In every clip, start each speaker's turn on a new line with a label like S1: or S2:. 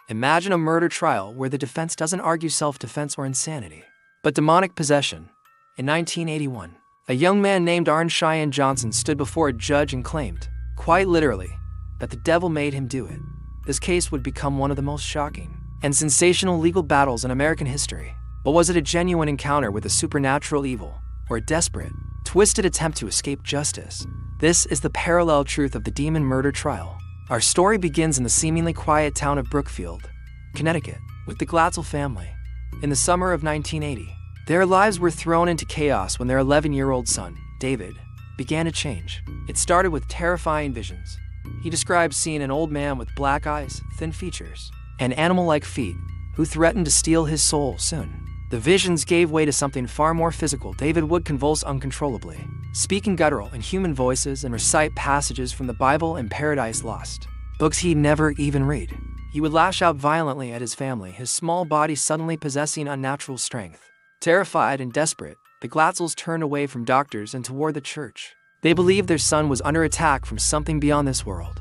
S1: Imagine a murder trial where the defense doesn't argue self-defense or insanity, but demonic possession. In 1981, a young man named Arne Cheyenne Johnson stood before a judge and claimed, quite literally, that the devil made him do it. This case would become one of the most shocking and sensational legal battles in American history. But was it a genuine encounter with a supernatural evil, or a desperate, twisted attempt to escape justice? This is the parallel truth of the demon murder trial. Our story begins in the seemingly quiet town of Brookfield, Connecticut, with the Glatzel family. In the summer of 1980, their lives were thrown into chaos when their 11-year-old son, David, began to change. It started with terrifying visions. He described seeing an old man with black eyes, thin features, and animal-like feet, who threatened to steal his soul soon. The visions gave way to something far more physical. David would convulse uncontrollably, speak in guttural and human voices and recite passages from the Bible and Paradise Lost, books he'd never even read. He would lash out violently at his family, his small body suddenly possessing unnatural strength. Terrified and desperate, the Glatzels turned away from doctors and toward the church. They believed their son was under attack from something beyond this world.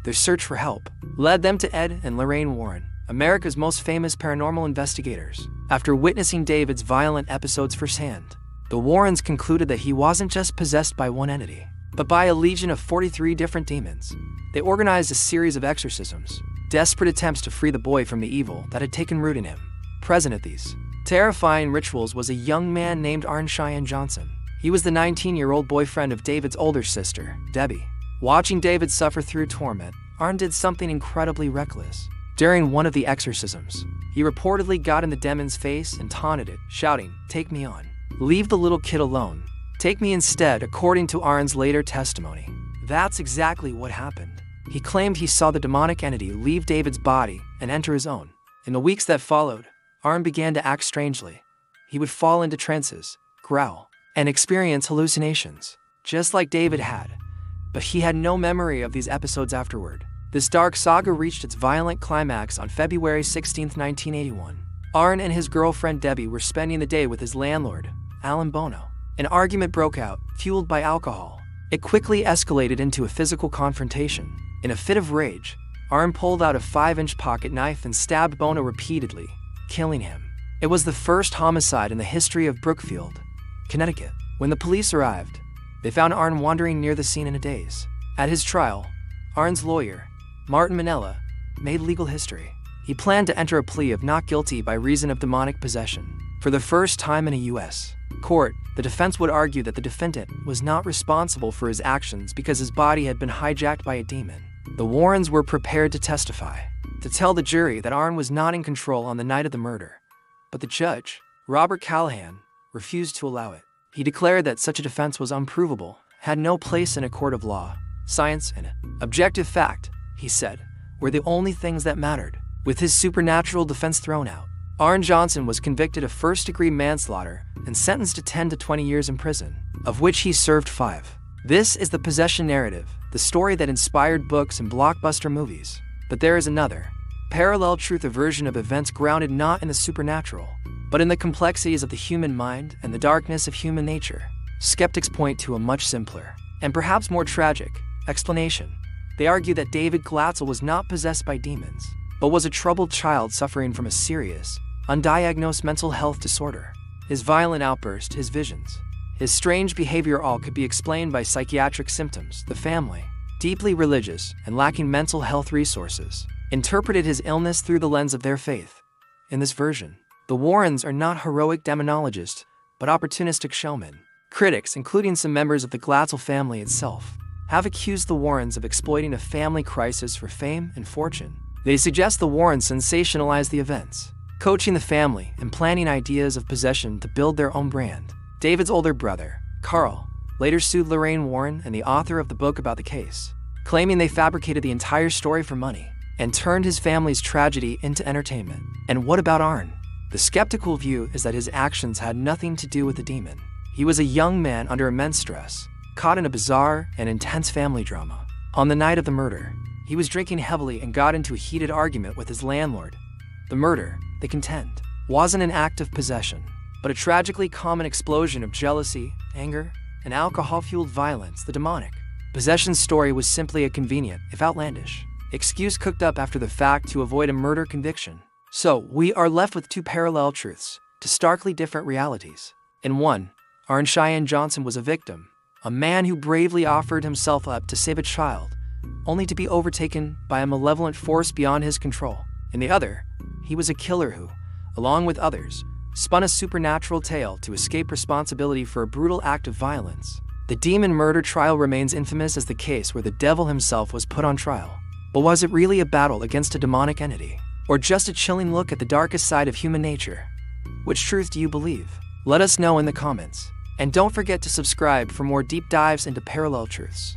S1: Their search for help led them to Ed and Lorraine Warren, America's most famous paranormal investigators. After witnessing David's violent episodes firsthand, the Warrens concluded that he wasn't just possessed by one entity, but by a legion of 43 different demons. They organized a series of exorcisms, desperate attempts to free the boy from the evil that had taken root in him. Present at these terrifying rituals was a young man named Arne Cheyenne Johnson. He was the 19-year-old boyfriend of David's older sister, Debbie. Watching David suffer through torment, Arne did something incredibly reckless. During one of the exorcisms, he reportedly got in the demon's face and taunted it, shouting, "Take me on. Leave the little kid alone. Take me instead," according to Arne's later testimony. That's exactly what happened. He claimed he saw the demonic entity leave David's body and enter his own. In the weeks that followed, Arne began to act strangely. He would fall into trances, growl, and experience hallucinations, just like David had. But he had no memory of these episodes afterward. This dark saga reached its violent climax on February 16, 1981. Arne and his girlfriend Debbie were spending the day with his landlord, Alan Bono. An argument broke out, fueled by alcohol. It quickly escalated into a physical confrontation. In a fit of rage, Arne pulled out a 5-inch pocket knife and stabbed Bono repeatedly, killing him. It was the first homicide in the history of Brookfield, Connecticut. When the police arrived, they found Arne wandering near the scene in a daze. At his trial, Arne's lawyer, Martin Manella, made legal history. He planned to enter a plea of not guilty by reason of demonic possession. For the first time in a U.S. court, the defense would argue that the defendant was not responsible for his actions because his body had been hijacked by a demon. The Warrens were prepared to testify, to tell the jury that Arne was not in control on the night of the murder. But the judge, Robert Callahan, refused to allow it. He declared that such a defense was unprovable, had no place in a court of law. Science and objective fact, he said, were the only things that mattered. With his supernatural defense thrown out, Arne Johnson was convicted of first-degree manslaughter and sentenced to 10 to 20 years in prison, of which he served 5. This is the possession narrative, the story that inspired books and blockbuster movies. But there is another, parallel truth, a version of events grounded not in the supernatural, but in the complexities of the human mind and the darkness of human nature. Skeptics point to a much simpler, and perhaps more tragic, explanation. They argue that David Glatzel was not possessed by demons, but was a troubled child suffering from a serious, undiagnosed mental health disorder. His violent outburst, his visions, his strange behavior all could be explained by psychiatric symptoms. The family, deeply religious and lacking mental health resources, interpreted his illness through the lens of their faith. In this version, the Warrens are not heroic demonologists, but opportunistic showmen. Critics, including some members of the Glatzel family itself, have accused the Warrens of exploiting a family crisis for fame and fortune. They suggest the Warrens sensationalize the events, coaching the family and planting ideas of possession to build their own brand. David's older brother, Carl, later sued Lorraine Warren and the author of the book about the case, claiming they fabricated the entire story for money and turned his family's tragedy into entertainment. And what about Arne? The skeptical view is that his actions had nothing to do with the demon. He was a young man under immense stress, caught in a bizarre and intense family drama. On the night of the murder, he was drinking heavily and got into a heated argument with his landlord. The murder, they contend, wasn't an act of possession, but a tragically common explosion of jealousy, anger, and alcohol-fueled violence. The demonic possession story was simply a convenient, if outlandish, excuse cooked up after the fact to avoid a murder conviction. So, we are left with two parallel truths to starkly different realities. In one, Arne Cheyenne Johnson was a victim, a man who bravely offered himself up to save a child, only to be overtaken by a malevolent force beyond his control. In the other, he was a killer who, along with others, spun a supernatural tale to escape responsibility for a brutal act of violence. The demon murder trial remains infamous as the case where the devil himself was put on trial. But was it really a battle against a demonic entity? Or just a chilling look at the darkest side of human nature? Which truth do you believe? Let us know in the comments. And don't forget to subscribe for more deep dives into parallel truths.